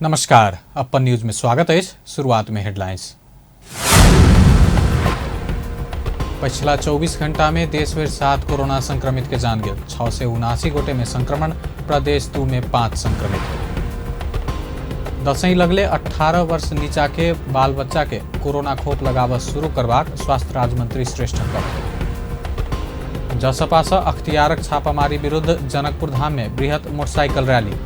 नमस्कार, अपन न्यूज में स्वागत है। शुरुआत में हेडलाइंस। पिछला 24 घंटा में देश भर 7 कोरोना संक्रमित के जान गए। 679 गोटे में संक्रमण, प्रदेश 2 में 5 संक्रमित। दसैं लगले 18 वर्ष नीचा के बाल बच्चा के कोरोना खोप लगाव शुरू करवाक स्वास्थ्य राज्य मंत्री श्रेष्ठ कहलनि। जसपा से अख्तियारक छापामारी विरुद्ध जनकपुर धाम में बृहत मोटरसाइकिल रैली।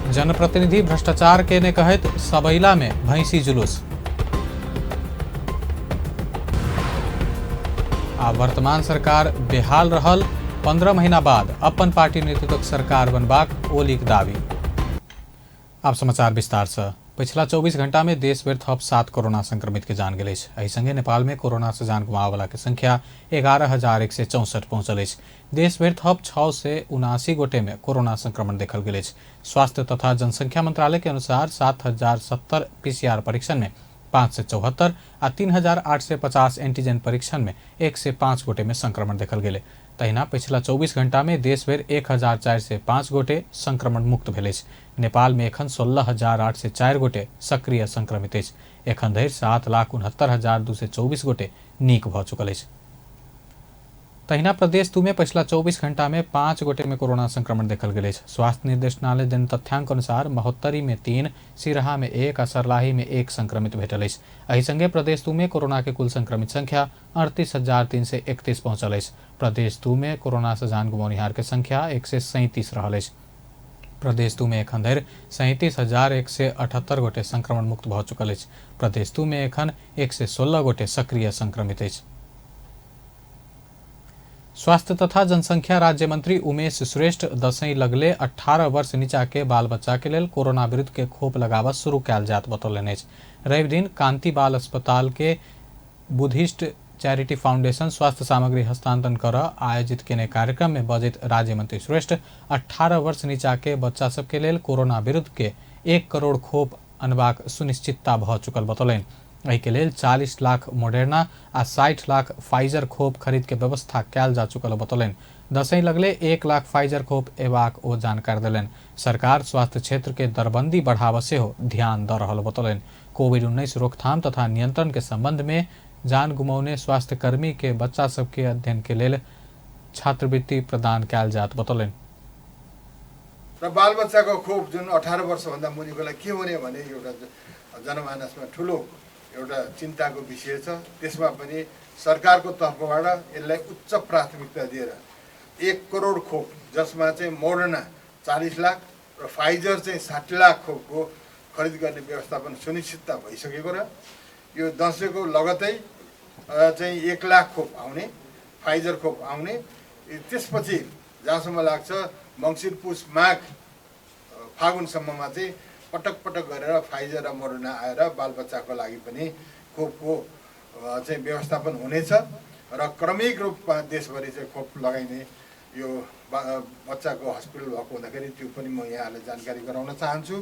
जनप्रतिनिधि भ्रष्टाचार के ने कहत सबैला में भैंसी जुलूस। आ वर्तमान सरकार बेहाल रहल, 15 महीना बाद अपन पार्टी नेतृत्वक सरकार बनबाक ओलीक दावी। अब समाचार विस्तार से। पिछला 24 घंटा में देश भर थप 7 कोरोना संक्रमित के जान गए। एहि संगे नेपाल में कोरोना से जान गुमावे वाला के संख्या 11,164 पहुंचल। देश भर थप 679 गोटे में कोरोना संक्रमण देखल गए। स्वास्थ्य तथा जनसंख्या मंत्रालय के अनुसार 7,070 पीसीआर परीक्षण में 574 और 3,850 एंटीजन परीक्षण में 1 से 5 गोटे में संक्रमण देखल गए। तहिना पिछला 24 घंटा में देश भर 1,405 गोटे संक्रमण मुक्त भेल। नेपाल में एखन 16,804 गोटे सक्रिय संक्रमित। एखन धरि 7,69,224 गोटे नीक भ चुकल। तहिना प्रदेश 2 में पिछला 24 घंटा में 5 गोटे में कोरोना संक्रमण देखल गए। स्वास्थ्य निर्देशनालय देन तथ्यांक अनुसार महोत्तरी में 3, सिरहा में 1 और सर्लाही में 1 संक्रमित भेटल। एहि संगे प्रदेश 2 में कोरोना के कुल संक्रमित संख्या 38,331 पहुंचल। प्रदेश 2 में कोरोना से जान गुमौनिहार के संख्या 137 रहल। प्रदेश 2 में एखन धरि 37,178 गोटे संक्रमण मुक्त भ चुकल। प्रदेश 2 में एखन 116 गोटे सक्रिय संक्रमित। स्वास्थ्य तथा जनसंख्या राज्य मंत्री उमेश श्रेष्ठ दसैं लगले 18 वर्ष नीचा के बाल बच्चा के लेल कोरोना विरुद्ध के खोप लगाव शुरू कैल जात बतौलनि। रवि दिन कांति बाल अस्पताल के बुद्धिस्ट चैरिटी फाउंडेशन स्वास्थ्य सामग्री हस्तांतरण कर आयोजित केने कार्यक्रम में बजैत राज्य मंत्री श्रेष्ठ 18 वर्ष नीचा के बच्चा सब के लेल कोरोना विरुद्ध के 1 करोड़ खोप अनबाक सुनिश्चितता भ चुकल बतौलनि। एहि के लेल 40 लाख मोडेर्ना आ 60 लाख फाइजर खोप खरीद के व्यवस्था कैल जा चुकल बतौलनि। दसैं लगले 1 लाख फाइजर खोप एबाक ओ जानकारी देलनि। सरकार स्वास्थ्य क्षेत्र के दरबंदी बढ़ावा से हो ध्यान द रहल बतौलनि। कोविड-19 रोकथाम तथा नियंत्रण के संबंध में जान गुमौने स्वास्थ्य कर्मी के बच्चा सबके अध्ययन के लेल छात्रवृत्ति प्रदान कैल जात बतौलनि। र बाल बच्चाको खोप जुन 18 वर्षभन्दा मुनिकोलाई के हुने भने एउटा जनमानसमा ठुलो एउटा चिन्ताको विषय छ। त्यसमा पनि सरकारको तर्फबाट यसलाई उच्च प्राथमिकता दिएर 1 करोड खोप, जसमा चाहिँ मोडर्ना 40 लाख र फाइजर चाहिँ 60 लाख खोपको खरिद गर्ने व्यवस्थापन सुनिश्चितता भइसकेको र यो दसैँको लगतै चाहिँ 1 लाख खोप आउने, फाइजर खोप आउने। त्यसपछि जहाँसम्म लाग्छ मङ्सिर पुस माघ फागुनसम्ममा चाहिँ पटक पटक गरेर फाइजर र मोडर्ना आएर बालबच्चाको लागि पनि खोपको चाहिँ व्यवस्थापन हुनेछ र क्रमिक रूपमा देशभरि चाहिँ खोप लगाइने यो बच्चाको हस्पिटल भएको हुँदाखेरि त्यो पनि म यहाँलाई जानकारी गराउन चाहन्छु।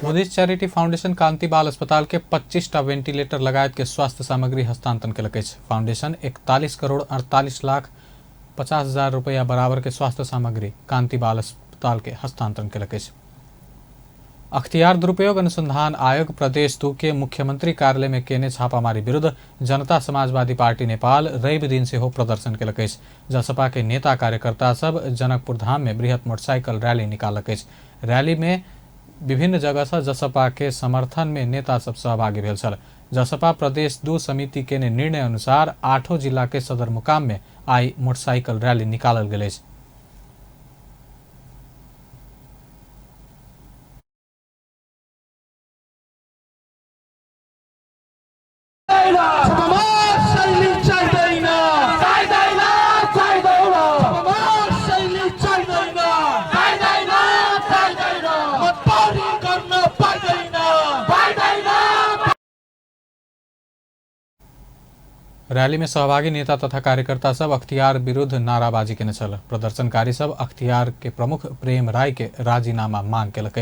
बुद्धिस्ट चैरिटी फाउंडेशन कांति बाल अस्पताल के 25टा वेंटिलेटर लगायत के स्वास्थ्य सामग्री हस्तांतरण कयलक। फाउंडेशन 41 करोड़ 48 लाख 50 हजार रुपया बराबर के स्वास्थ्य सामग्री कांति बाल अस्पताल के हस्तांतरण कयलक। अख्तियार दुरुपयोग अनुसंधान आयोग प्रदेश 2 के मुख्यमंत्री कार्यालय में केने छापामारी विरुद्ध जनता समाजवादी पार्टी नेपाल रवि दिन से हो प्रदर्शन कयलक। जसपा के नेता कार्यकर्ता सब जनकपुर धाम में बृहत मोटरसाइकिल रैली निकालक। रैली में विभिन्न जगह से जसपा के समर्थन में नेता सब सहभागी भेल छल। जसपा प्रदेश 2 समिति के निर्णय अनुसार 8 जिला के सदरमुकाम में आई मोटरसाइकिल रैली निकालल गेल। रैली में सहभागी नेता तथा कार्यकर्ता सब अख्तियार विरुद्ध नाराबाजी केने छल। प्रदर्शनकारी सब अख्तियार के प्रमुख प्रेम राय के राजीनामा मांग केलक।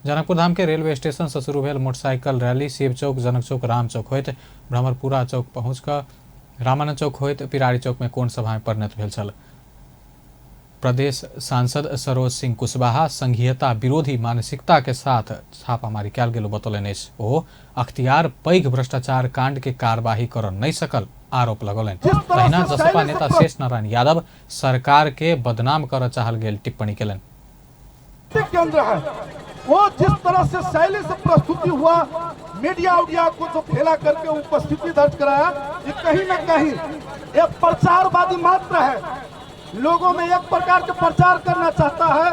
जनकपुर धाम के रेलवे स्टेशन से शुरू भेल मोटरसाइकिल रैली शिव चौक, जनक चौक, राम चौक होइत भ्रमरपुरा चौक पहुँच कर रामानंद चौक होइत पिरारी चौक में कोण सभा में परिणत भेल छल। प्रदेश सांसद सरोज सिंह कुशवाहा संघीयता विरोधी मानसिकता के साथ छापामारी कैल गेलो बतौलनि। ओ अख्तियार पैघ भ्रष्टाचार कांड के कार्यवाही कर नहीं सकल आरोप लगौलनि। तहिना जसपा नेता शेष नारायण यादव सरकार के बदनाम कर चाहल गेल टिप्पणी केलनि। केंद्र है वो जिस तरह से शैली से प्रस्तुति हुआ, मीडिया को जो फैला करके उपस्थिति दर्ज कराया, ये कहीं न कहीं एक प्रचारवादी मात्र है। लोगों में एक प्रकार के प्रचार करना चाहता है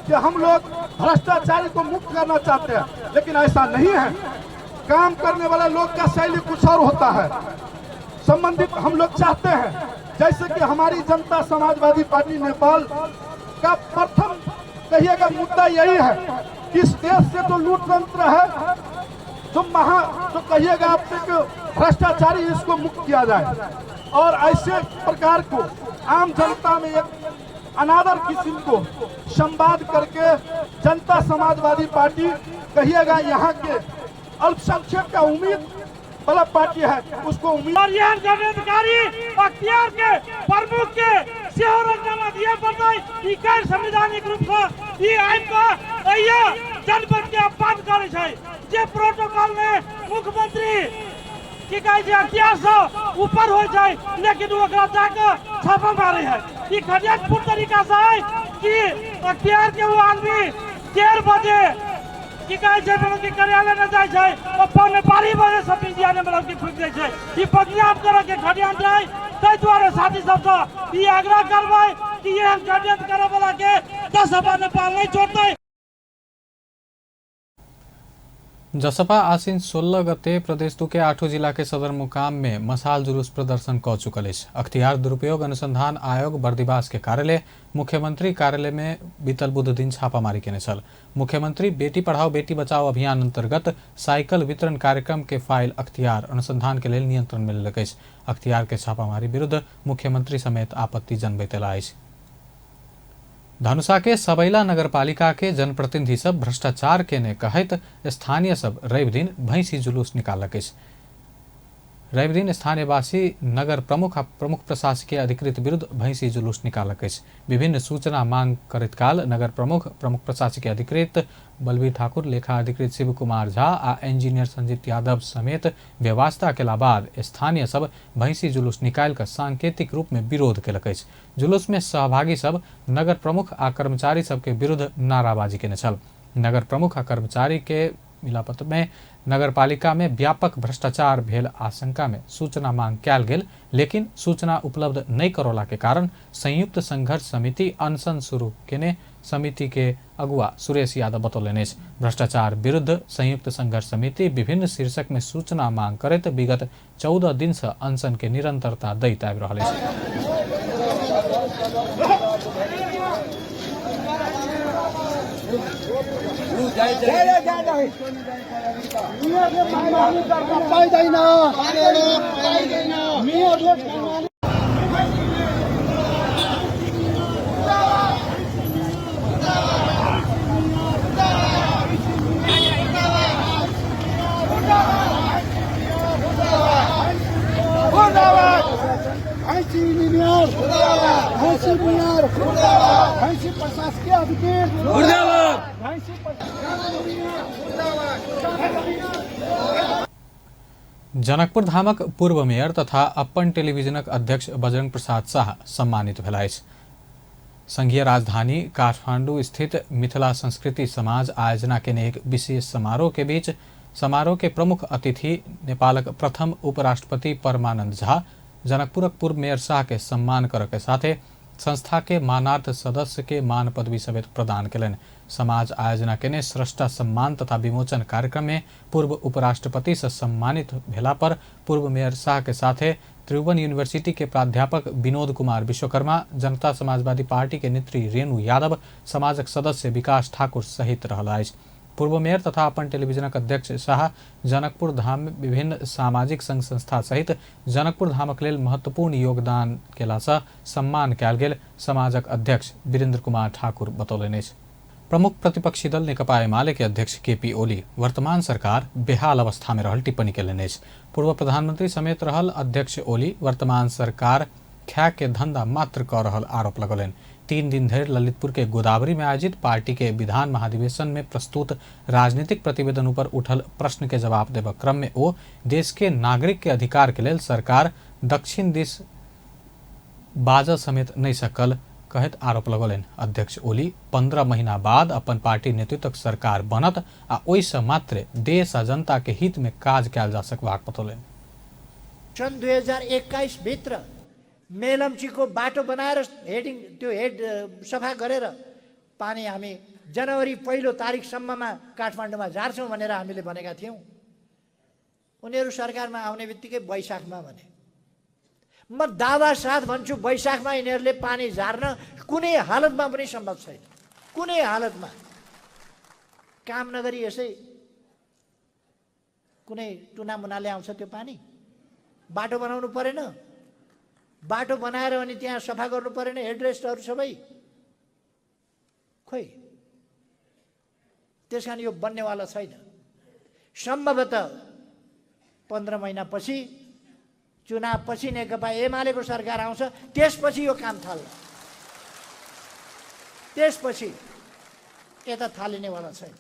कि हम लोग भ्रष्टाचारी को मुक्त करना चाहते हैं, लेकिन ऐसा नहीं है। काम करने वाले लोग का शैली कुछ और होता है। संबंधित हम लोग चाहते हैं जैसे कि हमारी जनता समाजवादी पार्टी नेपाल का प्रथम कहिएगा मुद्दा यही है कि इस देश से जो लूट तंत्र है, जो कहिएगा आपसे भ्रष्टाचारी, इसको मुक्त किया जाए और ऐसे प्रकार को आम जनता में एक अनादर किस्म को संवाद करके जनता समाजवादी पार्टी कहिएगा यहाँ के अल्पसंख्यक का उम्मीद वाला पार्टी है, उसको उम्मीद और यह अधिकारी अख्तियार के प्रमुख के सेहो राजीनामा दिए पड़तै। ई गैर संवैधानिक रूप से ई आइन का यो जनपद के अपमान करे छै। जे प्रोटोकॉल में मुख्यमंत्री की कहे छै अख्तियार से ऊपर हो जाए, लेकिन ओकरा जाके छापा मारे है। ई घटियापूर्ण तरीका से है कि अख्तियार के वो आदमी 1:30 बजे की कहे छै के कार्यालय न जाय छै और 12:30 बजे सब मीडिया ने मतलब की फूक दै छै। ई बदनाम करे के घटिया छै। तै द्वारा साथी सब से ई आग्रह करबै कि ये षड्यंत्र करे वाला के 10 नेपाल नहीं छोड़तै। जसपा आसिन 16 गते प्रदेश 2 के 8 जिला के सदरमुकाम में मशाल जुलूस प्रदर्शन क चुकल अछि। अख्तियार दुरुपयोग अनुसंधान आयोग बर्दिवास के कार्यालय मुख्यमंत्री कार्यालय में बीतल बुध दिन छापामारी केने छल। मुख्यमंत्री बेटी पढ़ाओ बेटी बचाओ अभियान अंतर्गत साइकिल वितरण कार्यक्रम के फाइल अख्तियार अनुसंधान के लेल नियंत्रण में लेलक अछि। अख्तियार के छापामारी विरुद्ध मुख्यमंत्री समेत आपत्ति जनबैतेला अछि। धनुषा के सबैला नगरपालिका के जनप्रतिनिधि सब भ्रष्टाचार के ने कहत स्थानीय सब रवि दिन भैंसी जुलूस निकालक। रवि दिन स्थानीयवासी नगर प्रमुख प्रशासकीय अधिकृत विरुद्ध भैंसी जुलूस निकालक। विभिन्न सूचना मांग करत काल नगर प्रमुख प्रशासकीय अधिकृत बलबीर ठाकुर, लेखा अधिकृत शिव कुमार झा आ इंजीनियर संजीत यादव समेत व्यवस्था केला बाद स्थानीय सब भैंसी जुलूस निकाल कर सांकेतिक रूप में विरोध केलक। जुलूस में सहभागी सब नगर प्रमुख आ कर्मचारी सब के विरुद्ध नाराबाजी केने छल। नगर प्रमुख आ कर्मचारी के मिलापत में नगरपालिका में व्यापक भ्रष्टाचार भेल आशंका में सूचना मांग कैल गेल, लेकिन सूचना उपलब्ध नहीं करोला के कारण संयुक्त संघर्ष समिति अनशन शुरू केने समिति के अगुआ सुरेश यादव बतौलनि। भ्रष्टाचार विरुद्ध संयुक्त संघर्ष समिति विभिन्न शीर्षक में सूचना मांग करत विगत 14 दिन से अनशन के निरंतरता दैत आबि रहल अछि। जनकपुर धामक पूर्व मेयर तथा अपन टेलीविजनक अध्यक्ष बजरंग प्रसाद शाह सम्मानित भेलाह। संघीय राजधानी काठमांडू स्थित मिथिला संस्कृति समाज आयोजना केने एक विशेष समारोह के बीच समारोह के प्रमुख अतिथि नेपालक प्रथम उपराष्ट्रपति परमानंद झा जनकपुरक पूर्व मेयर शाह के सम्मान करऽ के साथे संस्था के मानार्थ सदस्य के मान पदवी समेत प्रदान केलनि। समाज आयोजना केने स्रष्टा सम्मान तथा विमोचन कार्यक्रम में पूर्व उपराष्ट्रपति से सम्मानित भेला पर पूर्व मेयर शाह के साथे त्रिभुवन यूनिवर्सिटी के प्राध्यापक विनोद कुमार विश्वकर्मा, जनता समाजवादी पार्टी के नेत्री रेणु यादव, समाजक सदस्य विकास ठाकुर सहित रहल अछि। पूर्व मेयर तथा अपन टेलीविजनक अध्यक्ष शाह जनकपुर धाम में विभिन्न सामाजिक संघ संस्था सहित जनकपुर धामक लेल महत्वपूर्ण योगदान केला सँ सम्मान कयल गेल समाजक अध्यक्ष वीरेंद्र कुमार ठाकुर बतौलनि। प्रमुख प्रतिपक्षी दल नेकपा एमाले के अध्यक्ष केपी ओली वर्तमान सरकार बेहाल अवस्था में रहल टिप्पणी केलनि। पूर्व प्रधानमंत्री समेत रहल अध्यक्ष ओली वर्तमान सरकार खै के धंधा मात्र क रहल आरोप लगौलनि। 3 दिन धरि ललितपुर के गोदावरी में आयोजित पार्टी के विधान महाधिवेशन में प्रस्तुत राजनीतिक प्रतिवेदन पर उठल प्रश्न के जवाब देबऽ क्रम में ओ देश के नागरिक के अधिकार के लेल सरकार दक्षिण दिस बाजऽ समेत नहीं सकल कहत आरोप लगौलनि। अध्यक्ष ओली 15 महीना बाद अपन पार्टी नेतृत्वक सरकार बनत आ ओहिसँ मात्र देश आ जनता के हित में काज कयल जा सकबाक बतौलनि। सन् 2021 भित्र मेलम्चीको बाटो बनाएर हेड सफा गरेर पानी हामी जनवरी 1 तारिकसम्ममा काठमाडौँमा झार्छौँ भनेर हामीले भनेका थियौँ। उनीहरू सरकारमा आउने बित्तिकै वैशाखमा भने। म दावा साथ भन्छु वैशाखमा यिनीहरूले पानी झार्न कुनै हालतमा पनि सम्भव छैन। कुनै हालतमा काम नगरी यसै कुनै टुनामुनाले आउँछ त्यो पानी? बाटो बनाउनु परेन? बाटो बनाएर अनि त्यहाँ सफा गर्नु परेन हेडरेस्टहरू सबै? खोइ, त्यसकारण यो बन्नेवाला छैन। सम्भवतः 15 महिनापछि चुनावपछि नेकपा एमालेको सरकार आउँछ, त्यसपछि यो काम थाल्छ। त्यसपछि यता थालिनेवाला छैन।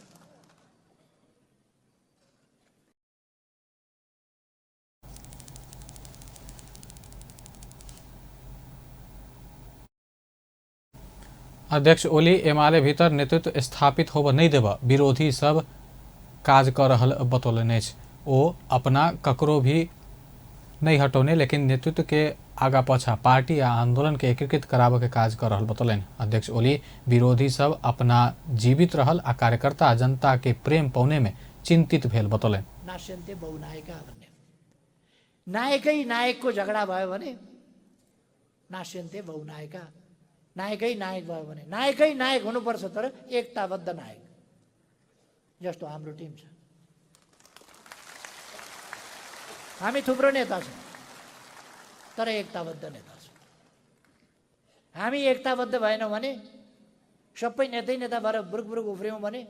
अध्यक्ष ओली एमाले भीतर नेतृत्व स्थापित होबऽ नहीं देबऽ विरोधी सब काज कर रहल बतौलनि अछि। ओ अपना ककरो भी नहीं हटौने लेकिन नेतृत्व के आगा पाछा पार्टी आ आंदोलन के एकीकृत कराबऽ के काज कर रहल बतौलनि। अध्यक्ष ओली विरोधी सब अपना जीवित रहल आ कार्यकर्ता आ जनता के प्रेम पौने में चिंतित भेल बतौलनि। नास्यन्ते बहुनायका भन्ने नायकै नायकको झगडा भयो भने नास्यन्ते बहुनायका, नायकै नायक भयो भने नायकै नायक हुनुपर्छ, तर एकताबद्ध नायक जस्तो हाम्रो टिम छ। हामी थुप्रो नेता छौँ तर एकताबद्ध नेता छौँ। हामी एकताबद्ध भएनौँ भने सबै नेता भएर बुरुक बुरुक उफ्र्यौँ भने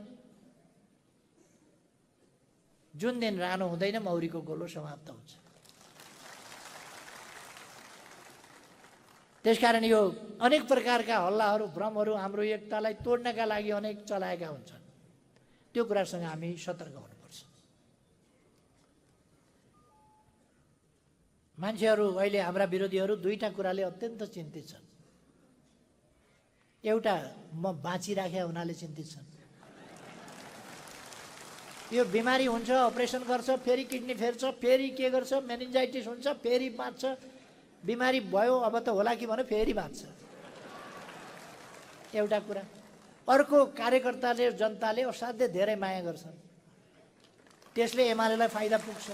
जुन दिन रानो हुँदैन मौरीको गोलो समाप्त हुन्छ। त्यसकारण यो अनेक प्रकारका हल्लाहरू भ्रमहरू हाम्रो एकतालाई तोड्नका लागि अनेक चलाएका हुन्छन्। त्यो कुरासँग हामी सतर्क हुनुपर्छ। मान्छेहरू अहिले हाम्रा विरोधीहरू दुईटा कुराले अत्यन्त चिन्तित छन्। एउटा, म बाँचिराखे हुनाले चिन्तित छन्। यो बिमारी हुन्छ, अपरेसन गर्छ, फेरि किडनी फेर्छ, फेरि के गर्छ, मेनिन्जाइटिस हुन्छ, फेरि बाँच्छ। बिमारी भयो अब त होला कि भने फेरि बाँच्छ। एउटा कुरा। अर्को, कार्यकर्ताले जनताले असाध्यै धेरै माया गर्छन्, त्यसले एमालेलाई फाइदा पुग्छ,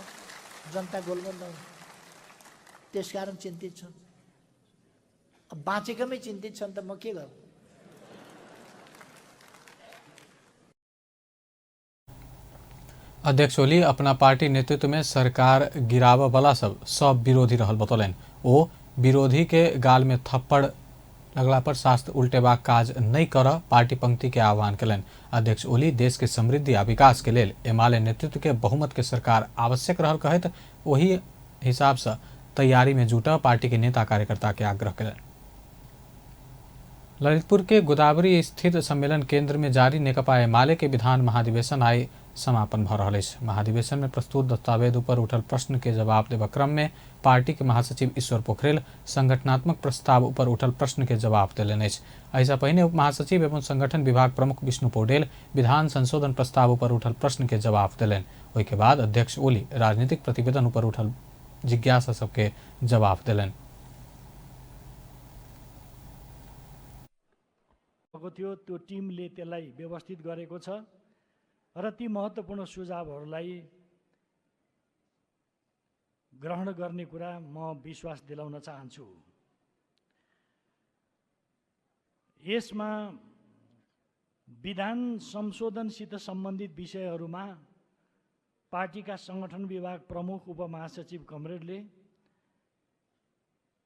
जनता गोलबन्द हुन्छ। त्यसकारण चिन्तित छन्। अब बाँचेकोमै चिन्तित छन् त म के गरौँ? अध्यक्ष ओली अपना पार्टी नेतृत्व में सरकार गिरावऽ वाला सब विरोधी रहल बतौलनि। ओ विरोधी के गाल में थप्पड़ लगला पर शास्त्र उल्टेबाक काज नहीं कर पार्टी पंक्ति के आह्वान कयलनि। अध्यक्ष ओली देश के समृद्धि आ विकास के लेल एमाले नेतृत्व के बहुमत के सरकार आवश्यक रहल कहत वही हिसाब से तैयारी में जुटा पार्टी के नेता कार्यकर्ता के आग्रह कयलनि। ललितपुर के गोदावरी स्थित सम्मेलन केंद्र में जारी नेकपा एमाले के विधान महाधिवेशन आई समापन भ रहल अछि। महाधिवेशन में प्रस्तुत दस्तावेज पर उठल प्रश्न के जवाब देबऽ क्रम में पार्टी के महासचिव ईश्वर पोखरेल संगठनात्मक प्रस्ताव पर उठल प्रश्न के जवाब देलनि अछि। ऐसा पहिने उप महासचिव एवं संगठन विभाग प्रमुख विष्णु पौडेल विधान संशोधन प्रस्ताव पर उठल प्रश्न के जवाब देलनि। ओहि के बाद अध्यक्ष ओली राजनीतिक प्रतिवेदन पर उठल जिज्ञासा सबके जवाब देलनि। थियो त्यो टिमले त्यसलाई व्यवस्थित गरेको छ र ती महत्त्वपूर्ण सुझावहरूलाई ग्रहण गर्ने कुरा म विश्वास दिलाउन चाहन्छु। यसमा विधान संशोधनसित सम्बन्धित विषयहरूमा पार्टीका संगठन विभाग प्रमुख उपमहासचिव कमरेडले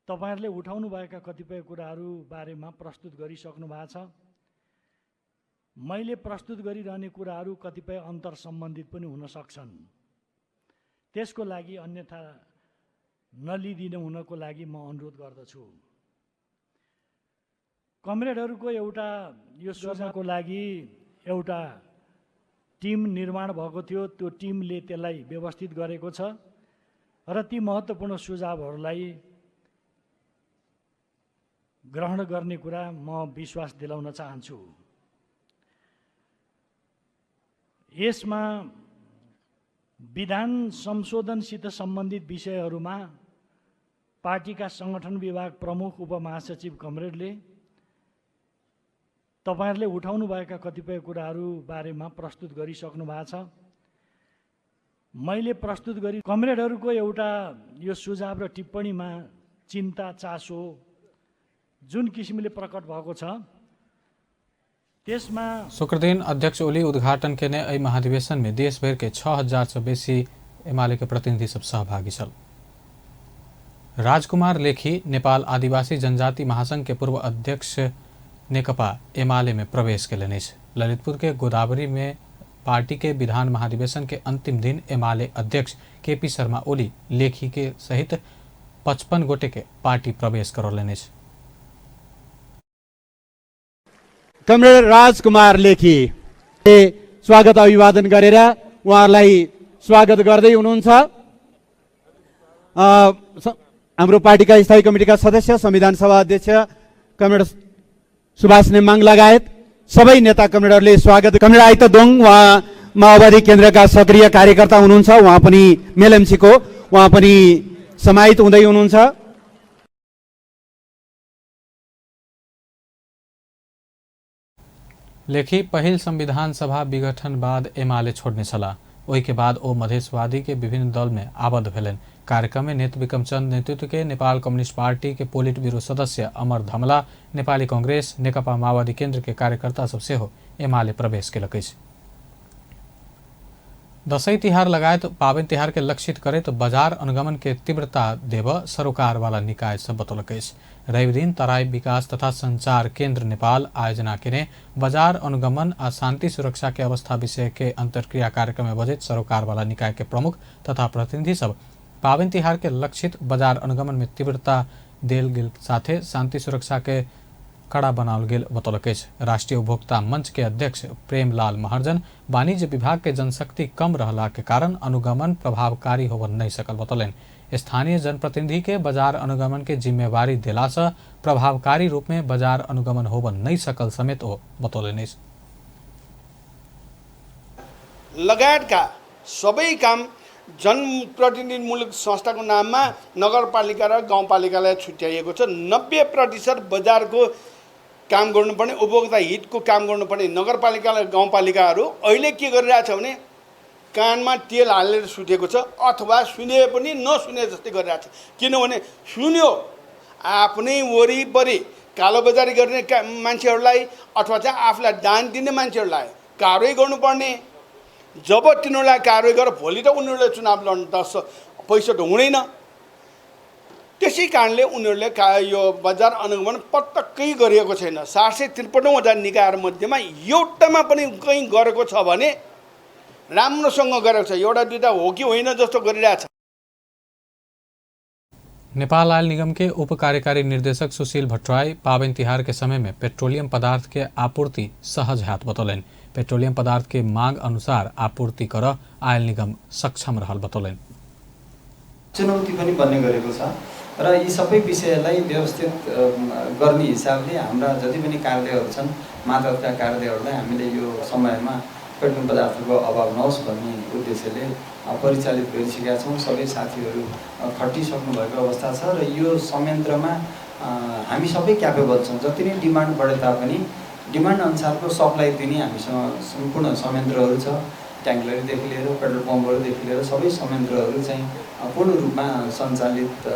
तपाईहरुले उठाउनुभएका कतिपय कुराहरू बारेमा प्रस्तुत गरिसक्नु भएको छ। मैले प्रस्तुत गरिरहने कुराहरू कतिपय अन्तर सम्बन्धित पनि हुन सक्छन्। त्यसको लागि अन्यथा नलिदिनु हुनको लागि म अनुरोध गर्दछु। कमरेडहरूको एउटा यो सुझावको लागि एउटा टिम निर्माण भएको थियो। त्यो टिमले त्यसलाई व्यवस्थित गरेको छ र ती महत्त्वपूर्ण सुझावहरूलाई ग्रहण गर्ने कुरा म विश्वास दिलाउन चाहन्छु। यसमा विधान संशोधनसित सम्बन्धित विषयहरूमा पार्टीका सङ्गठन विभाग प्रमुख उपमहासचिव कमरेडले तपाईहरुले उठाउनु भएका कतिपय कुराहरू बारेमा प्रस्तुत गरिसक्नु भएको छ। मैले प्रस्तुत गरी कमरेडहरूको एउटा यो सुझाव र टिप्पणीमा चिन्ता चासो जुन किसिमले प्रकट भएको छ त्यसमा शुक्रदिन अध्यक्ष ओली उद्घाटन के नए महाधिवेशन में देश भर के 6000 से बेसी एमाले के प्रतिनिधि सब सहभागी छल। राजकुमार लेखी नेपाल आदिवासी जनजाति महासंघ के पूर्व अध्यक्ष नेकपा एमाले में प्रवेश के लेने ललितपुर के गोदावरी में पार्टी के विधान महाधिवेशन के अंतिम दिन एमाले अध्यक्ष केपी शर्मा ओली लेखी के सहित 55 गोटे के पार्टी प्रवेश कर लेने। कमरेड राजकुमार लेखी स्वागत अभिवादन गरेर उहाँलाई स्वागत गर्दै हुनुहुन्छ। हाम्रो पार्टीका स्थायी कमिटीका सदस्य संविधान सभा अध्यक्ष कमरेड सुभाष नेमाङ लगायत सबै नेता कमरेडहरूले स्वागत। कमरेड आइत दोङ उहाँ माओवादी केन्द्रका सक्रिय कार्यकर्ता हुनुहुन्छ। उहाँ पनि मेलएमसीको उहाँ पनि समाहित हुँदै हुनुहुन्छ। लेखी पहिल संविधान सभा विघटन बाद एमाले छोड़ने छला। ओहि के बाद ओ मधेशवादी के विभिन्न दल में आबद्ध भेलन। कार्यक्रम में नेत विक्रमचंद नेतृत्व के नेपाल कम्युनिस्ट पार्टी के पोलिट ब्यूरो सदस्य अमर धमला, नेपाली कांग्रेस, नेकपा माओवादी केन्द्र के कार्यकर्ता सब सेहो एमाले प्रवेश केलकै। दशैं तिहार लगायत पावन तिहार के लक्षित करे तो बाजार अनुगमन के तीव्रता देव सरोकार वाला निकाय सब बतौलकै। रवि दिन तराई विकास तथा संचार केन्द्र नेपाल आयोजना के बाजार अनुगमन आ शांति सुरक्षा के अवस्था विषय के अंतर्क्रिया कार्यक्रम में बजट सरोकार वाला निकाय के प्रमुख तथा प्रतिनिधि सब पावन तिहार के लक्षित बाजार अनुगमन में तीव्रता देल गेल साथे शांति सुरक्षा के कड़ा बनाल गेल बतौलकै। राष्ट्रीय उपभोक्ता मंच के अध्यक्ष प्रेमलाल महर्जन वाणिज्य विभाग के जनशक्ति कम रहला के कारण अनुगमन प्रभावकारी होब नहीं सकल बतौलन। स्थानीय जनप्रतिनिधि के बाजार अनुगमन के जिम्मेवारी देला से प्रभावकारी रूप में बाजार अनुगमन होब नहीं सकल समेत ओ बतौलन। लगायतका सबै काम जनप्रतिनिधिमूलक संस्थाको नाममा नगरपालिका र गाउँपालिकालाई छुट्याइएको छ। 90% बजारको काम गर्नुपर्ने, उपभोक्ता हितको काम गर्नुपर्ने नगरपालिका र गाउँपालिकाहरू अहिले के गरिरहेछ भने कानमा तेल हालेर सुतेको छ अथवा सुने पनि नसुने जस्तै गरिरहेछ। किनभने सुन्यो आफ्नै वरिपरि कालोबजारी गर्ने मान्छेहरूलाई अथवा चाहिँ आफूलाई दान दिने मान्छेहरूलाई कारवाही गर्नुपर्ने। जब तिनीहरूलाई कारवाही गरेर भोलि त उनीहरूले चुनाव लड्न त पैसा ढुँड्दैन। त्यसै कारणले उनीहरूले यो बजार अनुगमन पटक्कै गरिएको छैन। 753,000 निकायहरूमध्येमा एउटामा पनि कहीँ गरेको छ भने राम्रोसँग गरेको छ, एउटा दुईटा हो कि होइन जस्तो गरिरहेछ। नेपाल आयल निगम के उप कार्यकारी निर्देशक सुशील भट्टराई पावन तिहार के समय में पेट्रोलियम पदार्थ के आपूर्ति सहज हाथ बतौलन। पेट्रोलियम पदार्थ के मांग अनुसार आपूर्ति कर आयल निगम सक्षम रहल बतौलन। चुनौती पनि बन्ने गरेको छ र यी सबै विषयलाई व्यवस्थित गर्ने हिसाबले हाम्रा जति पनि कार्यालयहरू छन् मातहतका कार्यालयहरूलाई हामीले यो समयमा पेट्रोलियम पदार्थको अभाव नहोस् भन्ने उद्देश्यले परिचालित गरिसकेका छौँ। सबै साथीहरू खटिसक्नु भएको अवस्था छ र यो संयन्त्रमा हामी सबै क्यापेबल छौँ। जति नै डिमान्ड बढे तापनि डिमान्ड अनुसारको सप्लाई दिने हामीसँग सम्पूर्ण संयन्त्रहरू छ। ट्याङ्कलरीदेखि लिएर पेट्रोल पम्पहरूदेखि लिएर सबै संयन्त्रहरू चाहिँ पूर्ण रूपमा सञ्चालित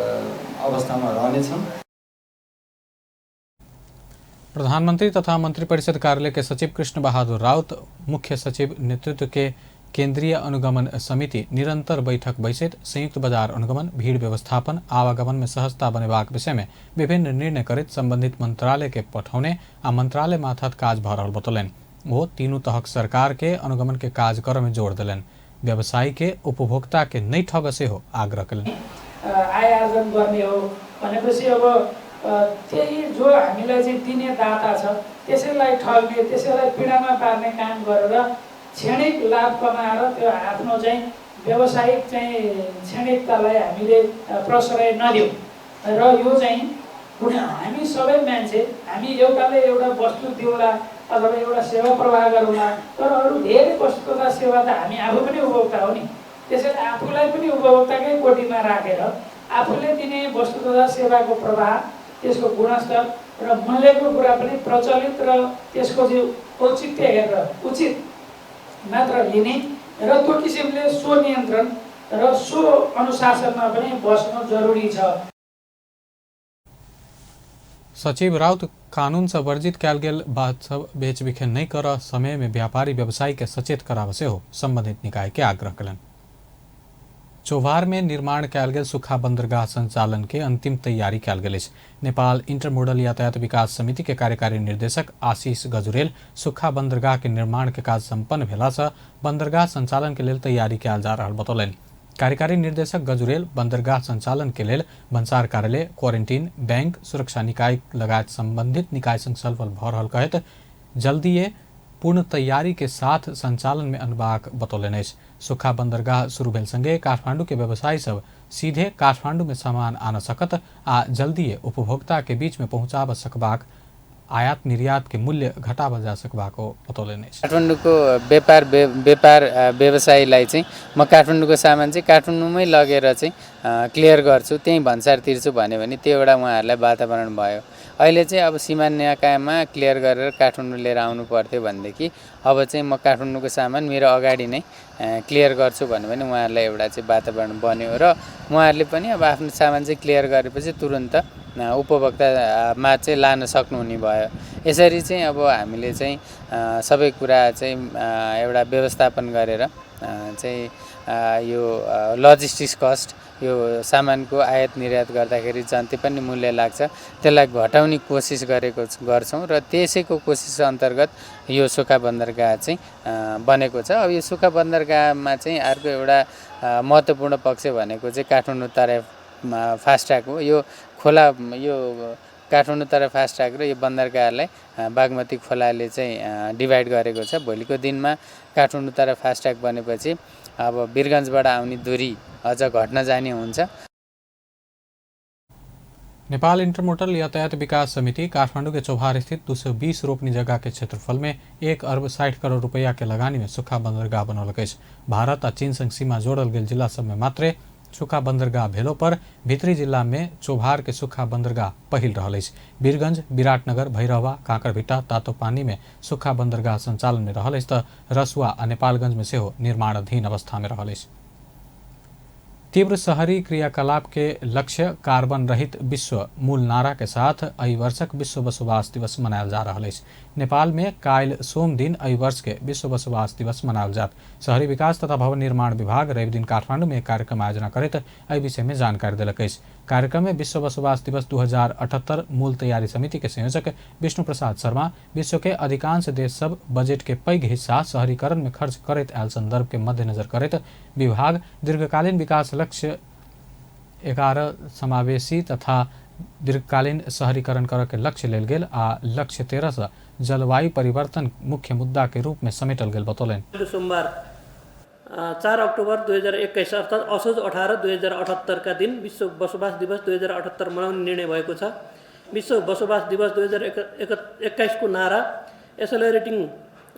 अवस्थामा रहनेछन्। प्रधानमंत्री तथा मंत्रिपरिषद कार्यालय के सचिव कृष्ण बहादुर राउत, मुख्य सचिव नेतृत्व के केंद्रीय अनुगमन समिति निरंतर बैठक बैसैत संयुक्त बाजार अनुगमन, भीड़ व्यवस्थापन, आवागमन में सहजता बनेबाक विषय में विभिन्न निर्णय करित संबंधित मंत्रालय के पठौने आ मंत्रालय माथत काज भ रहल बतौलन। वो तीनों तहक सरकार के अनुगमन के काज कर में जोड़ दिलन। व्यवसायी के उपभोक्ता के नहीं ठग से हो आग्रह कलन। आय आर्जन गर्ने हो भनेपछि अब त्यही जो हामीलाई चाहिँ दिने दाता छ त्यसैलाई ठग्ने, त्यसैलाई पीडामा पार्ने काम गरेर क्षणिक लाभ कमाएर त्यो आफ्नो चाहिँ व्यावसायिक चाहिँ क्षणिकतालाई हामीले प्रश्रय नदिउँ। र यो चाहिँ हामी सबै मान्छे, हामी एउटाले एउटा वस्तु दिउँला अथवा एउटा सेवा प्रवाह गरौँला, तर अरू धेरै वस्तु तथा सेवा त हामी आफू पनि उपभोक्ता हो नि। त्यसैले आफूलाई पनि उपभोक्ताकै कोटीमा राखेर आफूले दिने वस्तु तथा सेवाको प्रवाह, त्यसको गुणस्तर र मूल्यको कुरा पनि प्रचलित र त्यसको चाहिँ औचित्य हेरेर उचित मात्र लिने र त्यो किसिमले स्वनियन्त्रण र स्व अनुशासनमा पनि बस्नु जरुरी छ। सचिव राउत कानून से वर्जित कैल गेल बात सब बेच बिखेन नहीं कर समय में व्यापारी व्यवसायी के सचेत कराव से हो संबंधित निकाय के आग्रह कलन। चोभार में निर्माण कैल गेल सुखा बंदरगाह संचालन के अंतिम तैयारी कैल गेल। नेपाल इंटरमोडल यातायात विकास समिति के कार्यकारी निर्देशक आशीष गजुरेल सुखा बंदरगाह के निर्माण के कार्य संपन्न भेला से बंदरगाह संचालन के लिए तैयारी कैल जा रहा बतौलन। कार्यकारी निर्देशक गजुरेल बंदरगाह संचालन के लिए भन्सार कार्यालय, क्वारेंटीन, बैंक, सुरक्षा निकाय लगायत संबंधित निकाय संग छलफल भ रहल कहत जल्दीए पूर्ण तैयारी के साथ संचालन में अनबाक बतौलन। सुखा बंदरगाह शुरू भेल संगे काठमांडू के व्यवसायी सब सीधे काठमांडू में सामान आन सकत आ जल्दीए उपभोक्ता के बीच में पहुंचाब सकबाक, आयात निर्यात के मूल्य घटाब जा सकबाको बतौलन। काठमाडौँको व्यापार व्यवसायीलाई चाहिँ म काठमाडौँको सामान चाहिँ काठमाडौँमै लगेर चाहिँ क्लियर गर्छु, त्यही भन्सार तिर्छु भन्यो भने त्यो एउटा उहाँहरूलाई वातावरण भयो। अहिले चाहिँ अब सीमा नाकामा क्लियर गरेर काठमाडौँ लिएर आउनु पर्थ्यो भनेदेखि अब चाहिँ म काठमाडौँको सामान मेरो अगाडि नै क्लियर गर्छु भन्यो भने उहाँहरूलाई एउटा चाहिँ वातावरण बन्यो र उहाँहरूले पनि अब आफ्नो सामान चाहिँ क्लियर गरेपछि तुरुन्त उपभोक्तामा चाहिँ लान सक्नुहुने भयो। यसरी चाहिँ अब हामीले चाहिँ सबै कुरा चाहिँ एउटा व्यवस्थापन गरेर चाहिँ यो लजिस्टिक्स कस्ट, यो सामानको आयात निर्यात गर्दाखेरि जति पनि मूल्य लाग्छ त्यसलाई घटाउने कोसिस गर्छौँ र त्यसैको कोसिस अन्तर्गत यो सुखा बन्दरगाह चाहिँ बनेको छ। अब यो सुखा बन्दरगाहमा चाहिँ अर्को एउटा महत्त्वपूर्ण पक्ष भनेको चाहिँ काठमाडौँ तराई फास्ट ट्र्याक हो। यो खोला, यो काठमाडौँ तराई फास्ट ट्र्याक र यो बन्दरगाहलाई बागमती खोलाले चाहिँ डिभाइड गरेको छ। भोलिको दिनमा काठमाडौँ तराई फास्ट ट्र्याक बनेपछि अब वीरगञ्जबाट आउने दूरी अझ घट्न जाने हुन्छ। नेपाल इंटरमोडल यातायात विकास समिति काठमांडू के चौभार स्थित 220 रोपनी जगह के क्षेत्रफल में 1 अरब 60 करोड़ रुपया के लगानी में सुखा बंदरगाह बनौलक। भारत आ चीन संग सीमा जोड़ल गेल जिला सब में मात्रे सुखा बंदरगाह भेलो पर भीतरी जिला में चौभार के सुखा बंदरगाह पहिल रहल। वीरगंज, विराटनगर, भैरहवा, कांकरभिट्टा, तातोपानी में सुखा बंदरगाह संचालन में रहल त रसुआ आ नेपालगंज में सेहो निर्माणाधीन अवस्था में रहल। तीव्र शहरी क्रियाकलाप के लक्ष्य कार्बन रहित विश्व मूल नारा के साथ एहि वर्षक विश्व बसोबास दिवस मनायल जा रहा है। नेपाल में काल सोम दिन एहि वर्ष के विश्व बसोबास दिवस मनायल जात। शहरी विकास तथा भवन निर्माण विभाग रवि दिन काठमांडू में एक कार्यक्रम आयोजना करत एहि विषय में जानकारी दिलक। कार्यक्रम में विश्व बसोबास दिवस 2078 मूल तैयारी समिति के संयोजक विष्णु प्रसाद शर्मा विश्व के अधिकांश देश सब बजट के पैघ हिस्सा शहरीकरण में खर्च करत आयल संदर्भ के मद्देनजर करत विभाग दीर्घकालीन विकास लक्ष्य 11 समावेशी तथा दीर्घकालीन शहरीकरण कर के लक्ष्य लेल गेल आ लक्ष्य 13 से जलवायु परिवर्तन मुख्य मुद्दा के रूप में समेटल गेल बतौलन। सोमवार 4 अक्टोबर 2021 अर्थात् असोज 18 2078 का दिन विश्व बसोबास दिवस 2078 मनाउने निर्णय भएको छ। विश्व बसोबास दिवस 2021 को नारा accelerating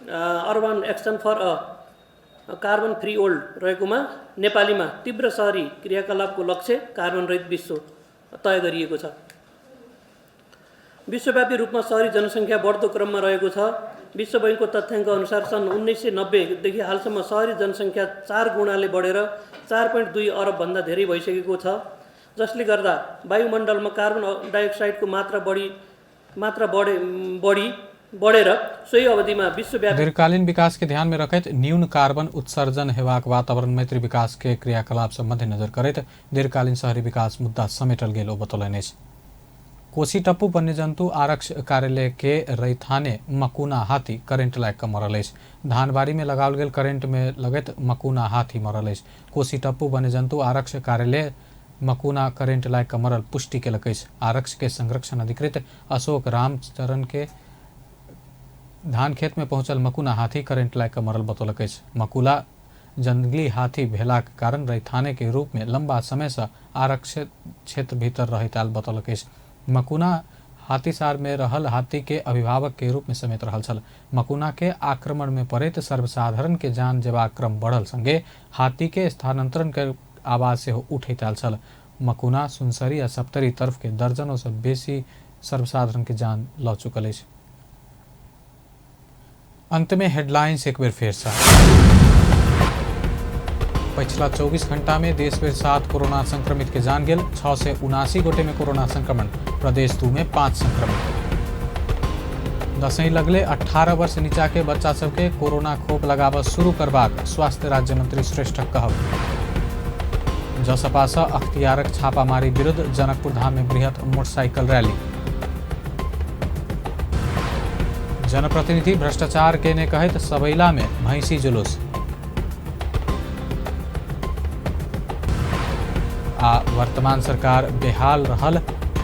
urban action for a carbon free world रहेकोमा नेपालीमा तीव्र शहरी क्रियाकलापको लक्ष्य कार्बन रहित विश्व तय गरिएको छ। विश्वव्यापी रूपमा शहरी जनसङ्ख्या बढ्दो क्रममा रहेको छ। विश्व बैंकको तथ्याङ्क अनुसार सन् 1990 देखि हालसम्म शहरी जनसङ्ख्या 4 गुणाले बढेर 4.2 अरब भन्दा धेरै भइसकेको छ, जसले गर्दा वायुमण्डलमा कार्बन डाइअक्साइडको मात्रा बढेर सोही अवधिमा विश्वव्यापी दीर्घकालीन विकास के ध्यान में रखत न्यून कार्बन उत्सर्जन हेबाक वातावरण मैत्री विकास के क्रियाकलाप से मद्देनजर करत दीर्घकालीन शहरी विकास मुद्दा समेटल गेल बतौलन। कोसी टप्पू वन्यजंतु आरक्षण कार्यालय के रैथाने मकुना हाथी करेंट लाग मरल। धानबाड़ी में लगाल गेल करेंट में लगत मकुना हाथी मरल। कोसी टप्पू वन्यजंतु आरक्षण कार्यालय मकुना करेंटलाई कमरल पुष्टि के लकैस। आरक्ष के संरक्षण अधिकृत अशोक रामचरण के धान खेत में पहुंचल मकुना हाथी करेंटलाई कमरल बतौलकैस। मकुला जंगली हाथी भेला के कारण रैथाने के रूप में लंबा समय से आरक्षित क्षेत्र भीतर रहताल बतौलकैस। मकुना हाथीसार में रहल हाथी के अभिभावक के रूप में समेत रहल छल। मकुना के आक्रमण में पड़ैत सर्वसाधारण के जान जेबाक क्रम बढ़ल संगे हाथी के स्थानांतरण के आवाज से उठैताल छल। मकुना सुनसरी आ सप्तरी तरफ के दर्जनों से बेसी सर्वसाधारण के जान लऽ चुकल अछि। अंत में हेडलाइंस एक बेर फेर सा। पिछला 24 घंटा में देश भर 7 कोरोना संक्रमित के जान गेल। 6 से 79 गोटे में कोरोना संक्रमण। प्रदेश 2 में 5 संक्रमित। दसैं लगले 18 वर्ष नीचा के बच्चा सबके कोरोना खोप लगाबऽ शुरू करबाक स्वास्थ्य राज्य मंत्री श्रेष्ठ कहब। जसपा सँ अख्तियारक छापामारी विरुद्ध जनकपुर धाम में बृहत मोटरसाइकिल रैली। जनप्रतिनिधि भ्रष्टाचार के ने कहत सबैला में भैंसी जुलूस। आ वर्तमान सरकार बेहाल रहल।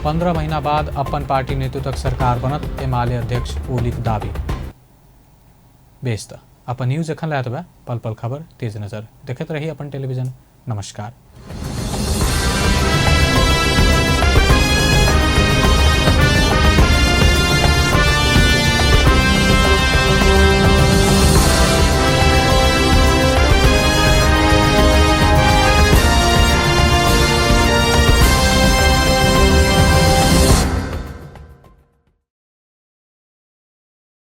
15 महीना बाद अपन पार्टी नेतृत्वक सरकार बनत एमाले अध्यक्ष ओलीक दावी। बेस्त अपन न्यूज एखन लायत बा पल पल खबर तेज नजर देखते रही अपन टेलीविजन। नमस्कार।